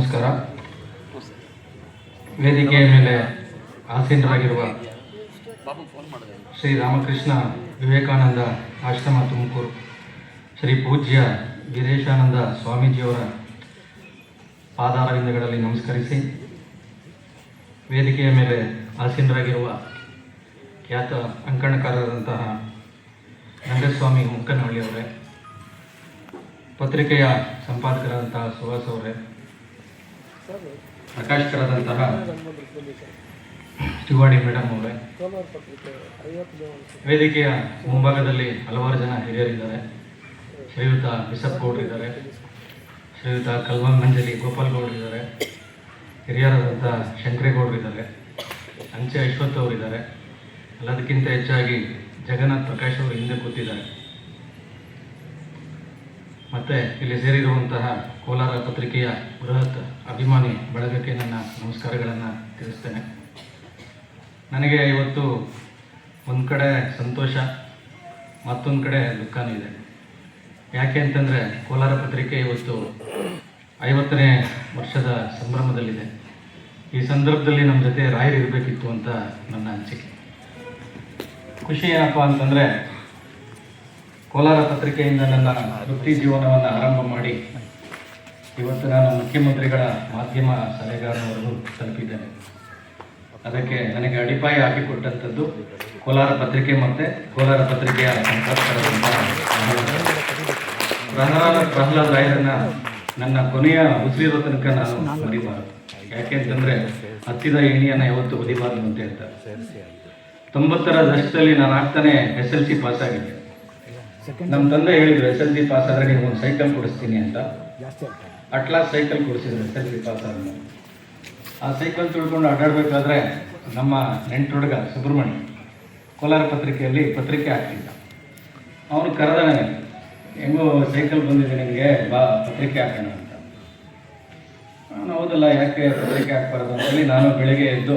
ನಮಸ್ಕಾರ. ವೇದಿಕೆಯ ಮೇಲೆ ಆಸೀನರಾಗಿರುವ ಶ್ರೀ ರಾಮಕೃಷ್ಣ ವಿವೇಕಾನಂದ ಆಶ್ರಮ ತುಮಕೂರು, ಶ್ರೀ ಪೂಜ್ಯ ವೀರೇಶಾನಂದ ಸ್ವಾಮೀಜಿಯವರ ಪಾದಾರವಿಂದಗಳಲ್ಲಿ ನಮಸ್ಕರಿಸಿ, ವೇದಿಕೆಯ ಮೇಲೆ ಆಸೀನರಾಗಿರುವ ಖ್ಯಾತ ಅಂಕಣಕಾರರಾದಂತಹ ರಂಗಸ್ವಾಮಿ ಮುಕ್ಕನಹಳ್ಳಿಯವರೇ, ಪತ್ರಿಕೆಯ ಸಂಪಾದಕರಾದಂತಹ ಸುಹಾಸ್ ಅವರೇ, ಪ್ರಕಾಶಕರಾದಂತಹ ತಿವಾಡಿ ಮೇಡಮ್ ಅವರೇ, ವೇದಿಕೆಯ ಮುಂಭಾಗದಲ್ಲಿ ಹಲವಾರು ಜನ ಹಿರಿಯರಿದ್ದಾರೆ. ಶ್ರೀಯುತ ಬಿಸಪ್ ಗೌಡ್ರಿದ್ದಾರೆ, ಶ್ರೀಯುತ ಕಲ್ವನ್ ಮಂಜಲಿ ಗೋಪಾಲ್ ಗೌಡ್ರಿದ್ದಾರೆ, ಹಿರಿಯರಾದಂಥ ಶಂಕರೇಗೌಡರಿದ್ದಾರೆ, ಅಂಚೆ ಅಶ್ವಥ್ ಅವರಿದ್ದಾರೆ. ಎಲ್ಲದಕ್ಕಿಂತ ಹೆಚ್ಚಾಗಿ ಜಗನ್ನಾಥ್ ಪ್ರಕಾಶ್ ಅವರು ಹಿಂದೆ ಕೂತಿದ್ದಾರೆ. ಮತ್ತು ಇಲ್ಲಿ ಸೇರಿರುವಂತಹ ಕೋಲಾರ ಪತ್ರಿಕೆಯ ಬೃಹತ್ ಅಭಿಮಾನಿ ಬಳಗಕ್ಕೆ ನನ್ನ ನಮಸ್ಕಾರಗಳನ್ನು ತಿಳಿಸ್ತೇನೆ. ನನಗೆ ಇವತ್ತು ಒಂದು ಕಡೆ ಸಂತೋಷ, ಮತ್ತೊಂದು ಕಡೆ ದುಃಖನೂ ಇದೆ. ಯಾಕೆ ಅಂತಂದರೆ ಕೋಲಾರ ಪತ್ರಿಕೆ ಇವತ್ತು 50ನೇ ವರ್ಷದ ಸಂಭ್ರಮದಲ್ಲಿದೆ. ಈ ಸಂದರ್ಭದಲ್ಲಿ ನಮ್ಮ ಜೊತೆ ರಾಯರು ಇರಬೇಕಿತ್ತು ಅಂತ ನನ್ನ ಅನಿಸಿಕೆ. ಖುಷಿ ಏನಪ್ಪ ಅಂತಂದರೆ, ಕೋಲಾರ ಪತ್ರಿಕೆಯಿಂದ ನನ್ನ ವೃತ್ತಿ ಜೀವನವನ್ನು ಆರಂಭ ಮಾಡಿ ಇವತ್ತು ನಾನು ಮುಖ್ಯಮಂತ್ರಿಗಳ ಮಾಧ್ಯಮ ಸಲಹೆಗಾರನವರೆಗೂ ತಲುಪಿದ್ದೇನೆ. ಅದಕ್ಕೆ ನನಗೆ ಅಡಿಪಾಯ ಹಾಕಿಕೊಟ್ಟಂಥದ್ದು ಕೋಲಾರ ಪತ್ರಿಕೆ ಮತ್ತು ಕೋಲಾರ ಪತ್ರಿಕೆಯ ಸಂಪಾದಕರಾದಂಥ ಪ್ರಹ್ಲಾದ್ ರಾಯರನ್ನು ನನ್ನ ಕೊನೆಯ ಉಸಿರಿರೋ ತನಕ ನಾನು ಮರಿಬಾರದು. ಯಾಕೆ ಅಂತಂದರೆ ಹತ್ತಿದ ಎಣಿಯನ್ನು ಯಾವತ್ತೂ ಒದಿಬಾರದು ಅಂತ ಹೇಳ್ತಾರೆ. 90ರ ದಶಕದಲ್ಲಿ ನಾನು ಆಗ್ತಾನೆ SLC ಪಾಸ್ ಆಗಿದ್ದೆ. ನಮ್ಮ ತಂದೆ ಹೇಳಿದ್ರು, SLC ಪಾಸ್ ಆದರೆ ನೀವು ಒಂದು ಸೈಕಲ್ ಕೊಡಿಸ್ತೀನಿ ಅಂತ. ಅಟ್ಲಾಸ್ ಸೈಕಲ್ ಕೊಡಿಸಿದ್ರು SLC ಪಾಸ್ ಆದ. ಆ ಸೈಕಲ್ ತುಳ್ಕೊಂಡು ಅಡ್ಡಾಡಬೇಕಾದ್ರೆ ನಮ್ಮ ನೆಂಟುಡುಗ ಸುಬ್ರಹ್ಮಣ್ಯ ಕೋಲಾರ ಪತ್ರಿಕೆಯಲ್ಲಿ ಪತ್ರಿಕೆ ಹಾಕ್ತಿದ್ದ. ಅವನು ಕರೆದ ನನಗೆ, ಹೆಂಗೋ ಸೈಕಲ್ ಬಂದಿದೆ ನಿನಗೆ, ಬಾ ಪತ್ರಿಕೆ ಹಾಕೋಣ ಅಂತ. ನಾನು ಹೌದಲ್ಲ, ಯಾಕೆ ಪತ್ರಿಕೆ ಹಾಕ್ಬಾರ್ದು ಅಂತೇಳಿ ನಾನು ಬೆಳಗ್ಗೆ ಎದ್ದು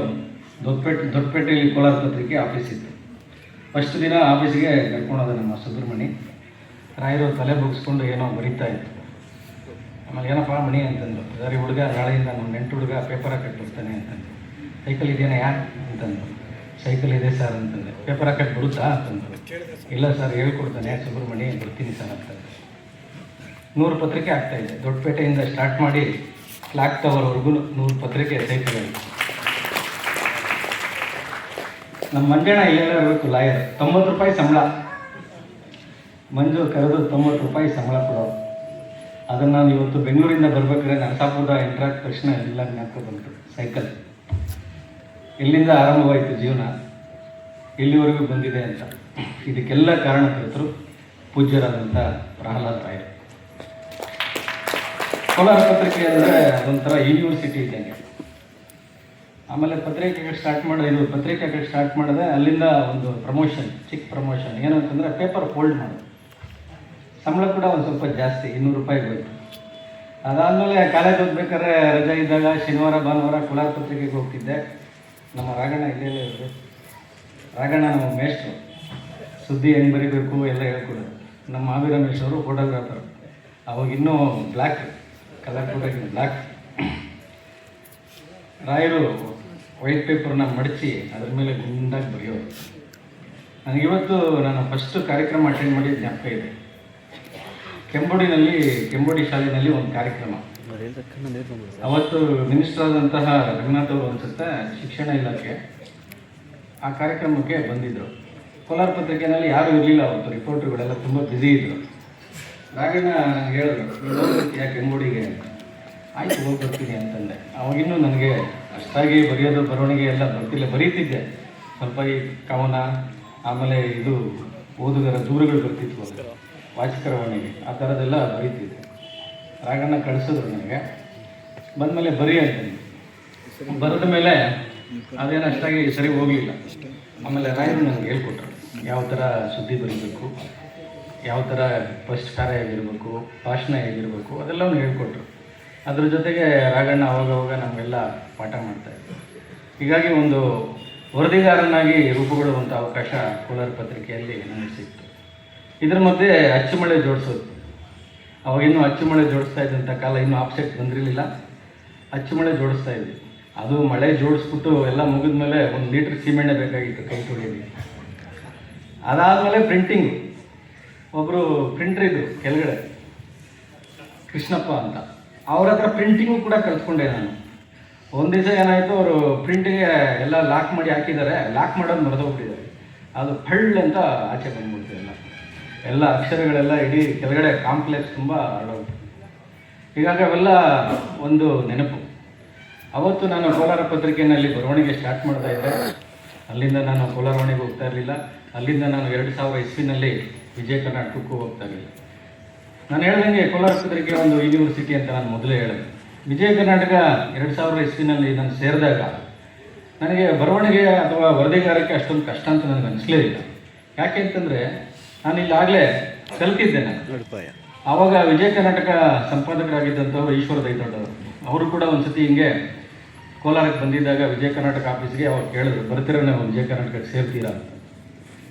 ದೊಡ್ಡಪೇಟೆಯಲ್ಲಿ ಕೋಲಾರ ಪತ್ರಿಕೆ ಆಫೀಸ್ ಇತ್ತು. ಫಸ್ಟ್ ದಿನ ಆಫೀಸಿಗೆ ಕರ್ಕೊಂಡೋದ ನಮ್ಮ ಸುಬ್ರಹ್ಮಣ್ಯ. ರಾಯರು ತಲೆ ಬಗ್ಸ್ಕೊಂಡು ಏನೋ ಬರೀತಾ ಇತ್ತು. ಆಮೇಲೆ ಏನಪ್ಪ ಮಣಿ ಅಂತಂದು, ಸರಿ ಹುಡುಗ ನಾಳೆಯಿಂದ ನಮ್ಮ ನೆಂಟು ಹುಡುಗ ಪೇಪರ್ ಹಾಕಕ್ಕೆ ಬರ್ತಾನೆ ಅಂತಂದು. ಸೈಕಲ್ ಇದೆಯಾ ಯಾರು ಅಂತಂದು. ಸೈಕಲ್ ಇದೆ ಸರ್ ಅಂತಂದೆ. ಪೇಪರ್ ಹಾಕಕ್ಕೆ ಬರುತ್ತಾ ಅಂತಂದು. ಇಲ್ಲ ಸರ್ ಹೇಳ್ಕೊಡ್ತಾನೆ ಸುಬ್ರಹ್ಮಣ್ಯ, ಬರ್ತೀನಿ ಸರ್ ಅಂತಂದು. 100 ಪತ್ರಿಕೆ ಆಗ್ತಾಯಿದೆ. ದೊಡ್ಡಪೇಟೆಯಿಂದ ಸ್ಟಾರ್ಟ್ ಮಾಡಿ ಕ್ಲಾಕ್ ಟವರ್ವರೆಗೂ 100 ಪತ್ರಿಕೆ ಸೈಕಲಲ್ಲಿ. ನಮ್ಮ ಮಂಜಣ್ಣ ಇಲ್ಲೆಲ್ಲ ಇರಬೇಕು, ಲಾಯರ್. 90 ರೂಪಾಯಿ ಸಂಬಳ. ಮಂಜು ಕರೆದು 90 ರೂಪಾಯಿ ಸಂಬಳ ಕೊಡೋರು. ಅದನ್ನು ನಾನು ಇವತ್ತು ಬೆಂಗಳೂರಿಂದ ಬರ್ಬೇಕಾದ್ರೆ ನರಸಾಪುರದ ಎಂಟ್ರಾದ ತಕ್ಷಣ ಎಲ್ಲ ಜ್ಞಾಪಕ ಬಂತು. ಸೈಕಲ್ ಇಲ್ಲಿಂದ ಆರಂಭವಾಯಿತು ಜೀವನ, ಇಲ್ಲಿವರೆಗೂ ಬಂದಿದೆ ಅಂತ. ಇದಕ್ಕೆಲ್ಲ ಕಾರಣಕರ್ತರು ಪೂಜ್ಯರಾದಂಥ ಪ್ರಹ್ಲಾದ್ ರಾಯರು. ಕೋಲಾರ ಪತ್ರಿಕೆ ಅಂದರೆ ಅದೊಂಥರ ಯೂನಿವರ್ಸಿಟಿ ಇದ್ದಂಗೆ. ಆಮೇಲೆ ಪತ್ರಿಕೆಗೆ ಸ್ಟಾರ್ಟ್ ಮಾಡಿದೆ. ಅಲ್ಲಿಂದ ಒಂದು ಪ್ರಮೋಷನ್, ಚಿಕ್ಕ ಪ್ರಮೋಷನ್. ಏನು ಅಂತಂದರೆ ಪೇಪರ್ ಫೋಲ್ಡ್ ಮಾಡೋದು. ಸಂಬಳ ಕೂಡ ಒಂದು ಸ್ವಲ್ಪ ಜಾಸ್ತಿ, 200 ರೂಪಾಯಿ ಹೋಯ್ತು. ಅದಾದಮೇಲೆ ಕಾಲೇಜ್ ಓದ್ಬೇಕಾದ್ರೆ ರಜೆ ಇದ್ದಾಗ ಶನಿವಾರ ಭಾನುವಾರ ಕೋಲಾರ ಪತ್ರಿಕೆಗೆ ಹೋಗ್ತಿದ್ದೆ. ನಮ್ಮ ರಾಘಣ್ಣ ಇಲ್ಲೇ ಇರೋದು. ರಾಘಣ್ಣ ನಮ್ಮ ಮೇಷ್ಟ್ರು, ಸುದ್ದಿ ಹೆಂಗೆ ಬರೀಬೇಕು ಎಲ್ಲ ಹೇಳ್ಕೊಡೋದು. ನಮ್ಮ ಆವಿ ರಮೇಶ್ ಅವರು ಫೋಟೋಗ್ರಾಫರ್. ಅವಾಗ ಇನ್ನೂ ಬ್ಲ್ಯಾಕ್ ಕಲರ್ ಫೋಟೋಗೆ ಬ್ಲ್ಯಾಕ್. ರಾಯರು ವೈಟ್ ಪೇಪರ್ನ ಮಡಚಿ ಅದ್ರ ಮೇಲೆ ಗುಂಡಾಗಿ ಬರೆಯೋರು. ನನಗಿವತ್ತು ನಾನು ಫಸ್ಟ್ ಕಾರ್ಯಕ್ರಮ ಅಟೆಂಡ್ ಮಾಡಿದ ಜ್ಞಾಪಕ ಇದೆ. ಕೆಂಬೋಡಿ ಶಾಲೆಯಲ್ಲಿ ಒಂದು ಕಾರ್ಯಕ್ರಮ. ಅವತ್ತು ಮಿನಿಸ್ಟರ್ ಆದಂತಹ ರಂಗನಾಥ್ ಅವರು ಅನಿಸುತ್ತೆ, ಶಿಕ್ಷಣ ಇಲಾಖೆ, ಆ ಕಾರ್ಯಕ್ರಮಕ್ಕೆ ಬಂದಿದ್ದರು. ಕೋಲಾರ ಪತ್ರಿಕೆಯಲ್ಲಿ ಯಾರೂ ಇರಲಿಲ್ಲ ಅವತ್ತು, ರಿಪೋರ್ಟ್ರುಗಳೆಲ್ಲ ತುಂಬ ಬ್ಯುಸಿ ಇದ್ದರು. ರಾಘಣ್ಣ ನನಗೆ ಹೇಳಿದ್ರು, ಯಾಕೆ ಕೆಂಬೋಡಿಗೆ? ಆಯ್ತು ಹೋಗಿ ಬರ್ತೀನಿ ಅಂತಂದೆ. ಅವಾಗಿನ್ನೂ ನನಗೆ ಅಷ್ಟಾಗಿ ಬರೆಯೋದು ಬರವಣಿಗೆ ಎಲ್ಲ ಬರ್ತಿಲ್ಲ. ಬರೀತಿದ್ದೆ ಸ್ವಲ್ಪ, ಈ ಕವನ, ಆಮೇಲೆ ಇದು ಓದುಗರ ದೂರುಗಳು ಬರ್ತಿದ್ವು, ವಾಚಕರ ವಾಣಿಗೆ, ಆ ಥರದ್ದೆಲ್ಲ ಬರೀತಿದ್ದೆ. ರಾಘಣ್ಣ ಕಳಿಸಿದ್ರು ನನಗೆ. ಬಂದಮೇಲೆ ಬರೀ ಅಂತಂದು. ಬರೆದ ಮೇಲೆ ಅದೇನು ಅಷ್ಟಾಗಿ ಸರಿ ಹೋಗಲಿಲ್ಲ. ಆಮೇಲೆ ರಾಯರು ನನಗೆ ಹೇಳ್ಕೊಟ್ರು, ಯಾವ ಥರ ಸುದ್ದಿ ಬರೀಬೇಕು, ಯಾವ ಥರ ಫಸ್ಟ್ ಕಾರ್ಯ ಹೇಗಿರಬೇಕು, ಭಾಷಣ ಹೇಗಿರಬೇಕು, ಅದೆಲ್ಲವೂ ಹೇಳ್ಕೊಟ್ರು. ಅದ್ರ ಜೊತೆಗೆ ರಾಘಣ್ಣ ಅವಾಗವಾಗ ನಮಗೆಲ್ಲ ಪಾಠ ಮಾಡ್ತಾಯಿದ್ರು. ಹೀಗಾಗಿ ಒಂದು ವರದಿಗಾರನಾಗಿ ರೂಪುಗೊಳ್ಳುವಂಥ ಅವಕಾಶ ಕೋಲಾರ ಪತ್ರಿಕೆಯಲ್ಲಿ ನನಗೆ ಸಿಕ್ತು. ಇದರ ಮಧ್ಯೆ ಅಚ್ಚುಮಳೆ ಜೋಡಿಸೋದು. ಅವಾಗಿನ್ನೂ ಅಚ್ಚುಮಳೆ ಜೋಡಿಸ್ತಾ ಇದ್ದಂಥ ಕಾಲ, ಇನ್ನೂ ಆಫ್ಸೆಟ್ ಬಂದಿರಲಿಲ್ಲ. ಅಚ್ಚುಮಳೆ ಜೋಡಿಸ್ತಾ ಇದ್ವಿ. ಅದು ಮಳೆ ಜೋಡಿಸ್ಬಿಟ್ಟು ಎಲ್ಲ ಮುಗಿದ ಮೇಲೆ 1 ಲೀಟ್ರ್ ಸೀಮೆಣ್ಣೆ ಬೇಕಾಗಿತ್ತು ಕೈ ತೊಳೆಯೋದು. ಅದಾದಮೇಲೆ ಪ್ರಿಂಟಿಂಗು. ಒಬ್ಬರು ಪ್ರಿಂಟ್ರ್ ಇದ್ದರು ಕೆಳಗಡೆ, ಕೃಷ್ಣಪ್ಪ ಅಂತ, ಅವ್ರ ಹತ್ರ ಪ್ರಿಂಟಿಂಗು ಕೂಡ ಕಲ್ತ್ಕೊಂಡೆ ನಾನು. ಒಂದು ದಿವಸ ಏನಾಯಿತು, ಅವರು ಪ್ರಿಂಟಿಗೆ ಎಲ್ಲ ಲಾಕ್ ಮಾಡಿ ಹಾಕಿದ್ದಾರೆ, ಲಾಕ್ ಮಾಡೋದು ಮರೆದೋಗ್ಬಿಟ್ಟಿದ್ದಾರೆ. ಅದು ಫಳ್ಳ ಅಂತ ಆಚೆ ಬಂದ್ಬಿಡ್ತು. ಎಲ್ಲ ಅಕ್ಷರಗಳೆಲ್ಲ ಇಡೀ ಕೆಳಗಡೆ ಕಾಂಪ್ಲೆಕ್ಸ್ ತುಂಬ ಹರಡೋಗ್ತು. ಹೀಗಾಗಿ ಅವೆಲ್ಲ ಒಂದು ನೆನಪು. ಅವತ್ತು ನಾನು ಕೋಲಾರ ಪತ್ರಿಕೆಯಲ್ಲಿ ಬರವಣಿಗೆ ಸ್ಟಾರ್ಟ್ ಮಾಡ್ತಾ ಇದ್ದೆ. ಅಲ್ಲಿಂದ ನಾನು ಕೋಲಾರವಾಣಿಗೆ ಹೋಗ್ತಾ ಇರಲಿಲ್ಲ. ಅಲ್ಲಿಂದ ನಾನು 2000 ಇಸ್ವಿನಲ್ಲಿ ವಿಜಯ ಕರ್ನಾಟಕಕ್ಕೂ ಹೋಗ್ತಾ ಇರಲಿಲ್ಲ. ನಾನು ಹೇಳ್ದಂಗೆ ಕೋಲಾರ ಪತ್ರಿಕೆ ಒಂದು ಯೂನಿವರ್ಸಿಟಿ ಅಂತ ನಾನು ಮೊದಲೇ ಹೇಳಿದೆ. ವಿಜಯ ಕರ್ನಾಟಕ 2000 ಇಸ್ವಿನಲ್ಲಿ ನಾನು ಸೇರಿದಾಗ ನನಗೆ ಬರವಣಿಗೆ ಅಥವಾ ವರದಿಗಾರಕ್ಕೆ ಅಷ್ಟೊಂದು ಕಷ್ಟ ಅಂತ ನನಗೆ ಅನಿಸ್ಲೇ ಇಲ್ಲ. ಯಾಕೆ ಅಂತಂದರೆ ನಾನು ಇಲ್ಲಾಗಲೇ ಕಲ್ತಿದ್ದೆ. ನಾನು ಆವಾಗ ವಿಜಯ ಕರ್ನಾಟಕ ಸಂಪಾದಕರಾಗಿದ್ದಂಥವ್ರು ಈಶ್ವರ ದೈತೋಟವರು, ಅವರು ಕೂಡ ಒಂದು ಸತಿ ಹಿಂಗೆ ಕೋಲಾರಕ್ಕೆ ಬಂದಿದ್ದಾಗ ವಿಜಯ ಕರ್ನಾಟಕ ಆಫೀಸ್ಗೆ ಅವ್ರು ಕೇಳಿದ್ರು, ಬರ್ತೀರ ನೀವು ವಿಜಯ ಕರ್ನಾಟಕಕ್ಕೆ ಸೇರ್ತೀರಾ ಅಂತ.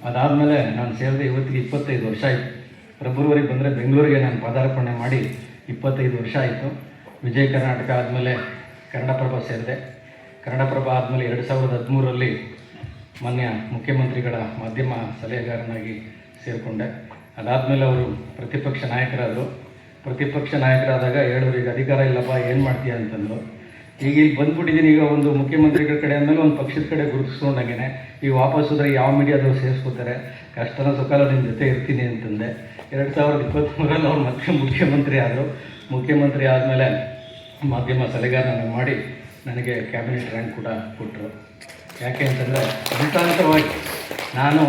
ಅದಾದಮೇಲೆ ನಾನು ಸೇರಿದೆ. ಇವತ್ತಿಗೆ 25 ವರ್ಷ ಆಯಿತು. ಫೆಬ್ರವರಿಗೆ ಬಂದರೆ ಬೆಂಗಳೂರಿಗೆ ನಾನು ಪದಾರ್ಪಣೆ ಮಾಡಿ 25 ವರ್ಷ ಆಯಿತು. ವಿಜಯ ಕರ್ನಾಟಕ ಆದಮೇಲೆ ಕನ್ನಡಪ್ರಭ ಸೇರಿದೆ. ಕನ್ನಡಪ್ರಭ ಆದಮೇಲೆ 2013ರಲ್ಲಿ ಮಾನ್ಯ ಮುಖ್ಯಮಂತ್ರಿಗಳ ಮಾಧ್ಯಮ ಸಲಹೆಗಾರನಾಗಿ ಸೇರಿಕೊಂಡೆ. ಅದಾದಮೇಲೆ ಅವರು ಪ್ರತಿಪಕ್ಷ ನಾಯಕರಾದರು. ಪ್ರತಿಪಕ್ಷ ನಾಯಕರಾದಾಗ ಹೇಳಿದ್ರು, ಅಧಿಕಾರ ಇಲ್ಲಪ್ಪ ಏನು ಮಾಡ್ತೀಯ ಅಂತಂದರು. ಈಗ ಇಲ್ಲಿ ಬಂದ್ಬಿಟ್ಟಿದ್ದೀನಿ, ಈಗ ಒಂದು ಮುಖ್ಯಮಂತ್ರಿಗಳ ಕಡೆ ಅಂದಮೇಲೆ ಒಂದು ಪಕ್ಷದ ಕಡೆ ಗುರುತಿಸ್ಕೊಂಡಂಗೆ ಈಗ ವಾಪಸ್ ಹೋದರೆ ಯಾವ ಮೀಡಿಯಾದವ್ರು ಸೇರಿಸ್ಕೋತಾರೆ, ಕಷ್ಟನ ಸುಖಾಲ ನಿಮ್ಮ ಜೊತೆ ಇರ್ತೀನಿ ಅಂತಂದೆ. 2023ರಲ್ಲಿ ಅವ್ರು ಮತ್ತೆ ಮುಖ್ಯಮಂತ್ರಿ ಆದರು. ಮುಖ್ಯಮಂತ್ರಿ ಆದಮೇಲೆ ಮಾಧ್ಯಮ ಸಲಹೆಗಾರನ ಮಾಡಿ ನನಗೆ ಕ್ಯಾಬಿನೆಟ್ ರ್ಯಾಂಕ್ ಕೂಡ ಕೊಟ್ಟರು. ಯಾಕೆ ಅಂತಂದರೆ ಹಂತವಾಗಿ ನಾನು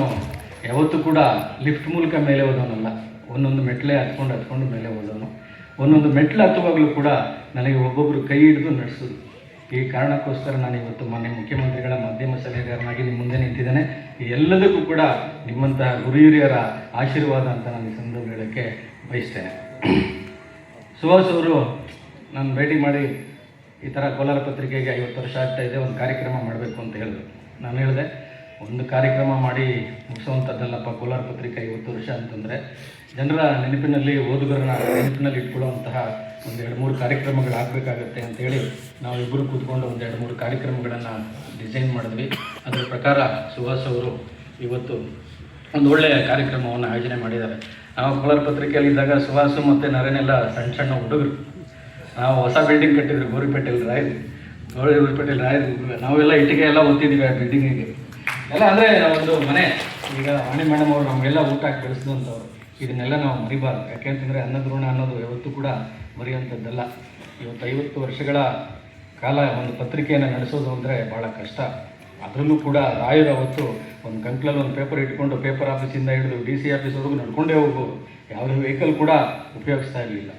ಯಾವತ್ತೂ ಕೂಡ ಲಿಫ್ಟ್ ಮೂಲಕ ಮೇಲೆ ಹೋದವನಲ್ಲ. ಒಂದೊಂದು ಮೆಟ್ಲೆ ಹತ್ಕೊಂಡು ಮೇಲೆ ಹೋದವನು. ಒಂದೊಂದು ಮೆಟ್ಲು ಹತ್ತುವಾಗಲೂ ಕೂಡ ನನಗೆ ಒಬ್ಬೊಬ್ಬರು ಕೈ ಹಿಡಿದು ನಡೆಸೋದು. ಈ ಕಾರಣಕ್ಕೋಸ್ಕರ ನಾನು ಇವತ್ತು ಮಾನ್ಯ ಮುಖ್ಯಮಂತ್ರಿಗಳ ಮಾಧ್ಯಮ ಸಲಹೆಗಾರನಾಗಿ ನಿಮ್ಮ ಮುಂದೆ ನಿಂತಿದ್ದೇನೆ. ಎಲ್ಲದಕ್ಕೂ ಕೂಡ ನಿಮ್ಮಂತಹ ಗುರು ಹಿರಿಯರ ಆಶೀರ್ವಾದ ಅಂತ ನಾನು ಈ ಸಂದರ್ಭ ಹೇಳೋಕ್ಕೆ ಬಯಸ್ತೇನೆ. ಸುಹಾಸ್ ಅವರು ನಾನು ಭೇಟಿ ಮಾಡಿ ಈ ಥರ ಕೋಲಾರ ಪತ್ರಿಕೆಗೆ 50 ವರ್ಷ ಆಗ್ತಾಯಿದೆ, ಒಂದು ಕಾರ್ಯಕ್ರಮ ಮಾಡಬೇಕು ಅಂತ ಹೇಳಿದ್ರು. ನಾನು ಹೇಳಿದೆ, ಒಂದು ಕಾರ್ಯಕ್ರಮ ಮಾಡಿ ಮುಗಿಸೋವಂಥದ್ದಲ್ಲಪ್ಪ ಕೋಲಾರ ಪತ್ರಿಕೆ 50 ವರ್ಷ ಅಂತಂದರೆ ಜನರ ನೆನಪಿನಲ್ಲಿ, ಓದುಗರನ್ನ ನೆನಪಿನಲ್ಲಿ ಇಟ್ಕೊಳ್ಳುವಂತಹ ಒಂದು 2-3 ಕಾರ್ಯಕ್ರಮಗಳು ಆಗಬೇಕಾಗತ್ತೆ ಅಂತೇಳಿ ನಾವು ಇಬ್ಬರು ಕೂತ್ಕೊಂಡು ಒಂದು 2-3 ಕಾರ್ಯಕ್ರಮಗಳನ್ನು ಡಿಸೈನ್ ಮಾಡಿದ್ವಿ. ಅದರ ಪ್ರಕಾರ ಸುಹಾಸ್ ಅವರು ಇವತ್ತು ಒಂದು ಒಳ್ಳೆಯ ಕಾರ್ಯಕ್ರಮವನ್ನು ಆಯೋಜನೆ ಮಾಡಿದ್ದಾರೆ. ನಾವು ಕೋಲಾರ ಪತ್ರಿಕೆಯಲ್ಲಿದ್ದಾಗ ಸುಹಾಸು ಮತ್ತು ನರೇನೆಲ್ಲ ಸಣ್ಣ ಸಣ್ಣ ಹುಡುಗರು. ನಾವು ಹೊಸ ಬಿಲ್ಡಿಂಗ್ ಕಟ್ಟಿದ್ರು ಗೌರಿಪೇಟೆಯಲ್ಲಿ ರಾಯರು. ನಾವೆಲ್ಲ ಇಟ್ಟಿಗೆ ಎಲ್ಲ ಓದ್ತಿದ್ದೀವಿ ಆ ಬಿಲ್ಡಿಂಗಿಗೆ ಎಲ್ಲ. ಅಂದರೆ ಒಂದು ಮನೆ, ಈಗ ವಾಣಿ ಮೇಡಮ್ ಅವರು ನಮಗೆಲ್ಲ ಊಟ ಹಾಕಿ ಬೆಳೆಸಿದಂಥವ್ರು. ಇದನ್ನೆಲ್ಲ ನಾವು ಮರಿಬಾರ್ದು. ಯಾಕೆಂತಂದರೆ ಅನ್ನದ್ರೋಣ ಅನ್ನೋದು ಯಾವತ್ತೂ ಕೂಡ ಮರೆಯುವಂಥದ್ದಲ್ಲ. ಇವತ್ತು 50 ವರ್ಷಗಳ ಕಾಲ ಒಂದು ಪತ್ರಿಕೆಯನ್ನು ನಡೆಸೋದು ಅಂದರೆ ಭಾಳ ಕಷ್ಟ. ಅದರಲ್ಲೂ ಕೂಡ ರಾಯರು ಅವತ್ತು ಒಂದು ಕಂಕ್ಲಲ್ಲಿ ಒಂದು ಪೇಪರ್ ಇಟ್ಕೊಂಡು ಪೇಪರ್ ಆಫೀಸಿಂದ ಹಿಡಿದು DC ಆಫೀಸ್ವರೆಗೂ ನಡ್ಕೊಂಡೇ ಹೋಗ್ಬೋದು. ಯಾವುದೇ ವೆಹಿಕಲ್ ಕೂಡ ಉಪಯೋಗಿಸ್ತಾ ಇರಲಿಲ್ಲ.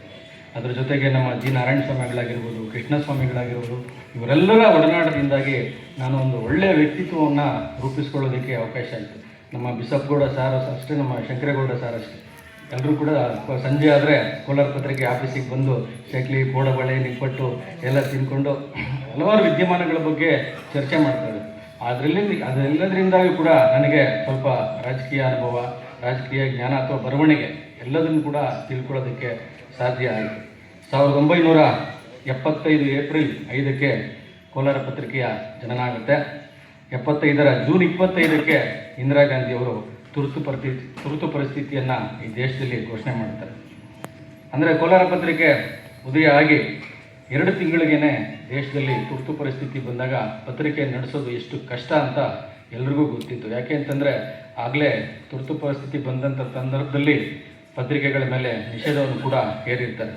ಅದರ ಜೊತೆಗೆ ನಮ್ಮ ಜಿ ನಾರಾಯಣ ಸ್ವಾಮಿಗಳಾಗಿರ್ಬೋದು, ಕೃಷ್ಣಸ್ವಾಮಿಗಳಾಗಿರ್ಬೋದು, ಇವರೆಲ್ಲರ ಒಡನಾಟದಿಂದಾಗಿ ನಾನು ಒಂದು ಒಳ್ಳೆಯ ವ್ಯಕ್ತಿತ್ವವನ್ನು ರೂಪಿಸ್ಕೊಳ್ಳೋದಕ್ಕೆ ಅವಕಾಶ ಆಯಿತು. ನಮ್ಮ ಬಿಸಪ್ಪಗೌಡ ಸಾರ್ ಅಷ್ಟೇ, ನಮ್ಮ ಶಂಕರೇಗೌಡ ಸಾರ್ ಅಷ್ಟೇ. ಎಲ್ಲರೂ ಕೂಡ ಸಂಜೆ ಆದರೆ ಕೋಲಾರ ಪತ್ರಿಕೆ ಆಫೀಸಿಗೆ ಬಂದು ಚಕ್ಲಿ, ಕೋಡಬಳೆ, ನಿಪ್ಪಟ್ಟು ಎಲ್ಲ ತಿಂದ್ಕೊಂಡು ಹಲವಾರು ವಿದ್ಯಮಾನಗಳ ಬಗ್ಗೆ ಚರ್ಚೆ ಮಾಡ್ತಾರೆ. ಅದೆಲ್ಲದರಿಂದಾಗಿ ಕೂಡ ನನಗೆ ಸ್ವಲ್ಪ ರಾಜಕೀಯ ಅನುಭವ, ರಾಜಕೀಯ ಜ್ಞಾನ ಅಥವಾ ಬರವಣಿಗೆ ಎಲ್ಲದನ್ನು ಕೂಡ ತಿಳ್ಕೊಳ್ಳೋದಕ್ಕೆ ಸಾಧ್ಯ ಆಯಿತು. 1975 ಏಪ್ರಿಲ್ 5ಕ್ಕೆ ಕೋಲಾರ ಪತ್ರಿಕೆಯ ಜನನ ಆಗುತ್ತೆ. 75ರ ಜೂನ್ 25ಕ್ಕೆ ಇಂದಿರಾ ಗಾಂಧಿಯವರು ತುರ್ತು ಪರಿಸ್ಥಿತಿಯನ್ನು ಈ ದೇಶದಲ್ಲಿ ಘೋಷಣೆ ಮಾಡ್ತಾರೆ. ಅಂದರೆ ಕೋಲಾರ ಪತ್ರಿಕೆ ಉದಯ ಆಗಿ 2 ತಿಂಗಳಿಗೇ ದೇಶದಲ್ಲಿ ತುರ್ತು ಪರಿಸ್ಥಿತಿ ಬಂದಾಗ ಪತ್ರಿಕೆ ನಡೆಸೋದು ಎಷ್ಟು ಕಷ್ಟ ಅಂತ ಎಲ್ರಿಗೂ ಗೊತ್ತಿತ್ತು. ಯಾಕೆ ಅಂತಂದರೆ ಆಗಲೇ ತುರ್ತು ಪರಿಸ್ಥಿತಿ ಬಂದಂಥ ಸಂದರ್ಭದಲ್ಲಿ ಪತ್ರಿಕೆಗಳ ಮೇಲೆ ನಿಷೇಧವನ್ನು ಕೂಡ ಹೇರಿರ್ತಾರೆ.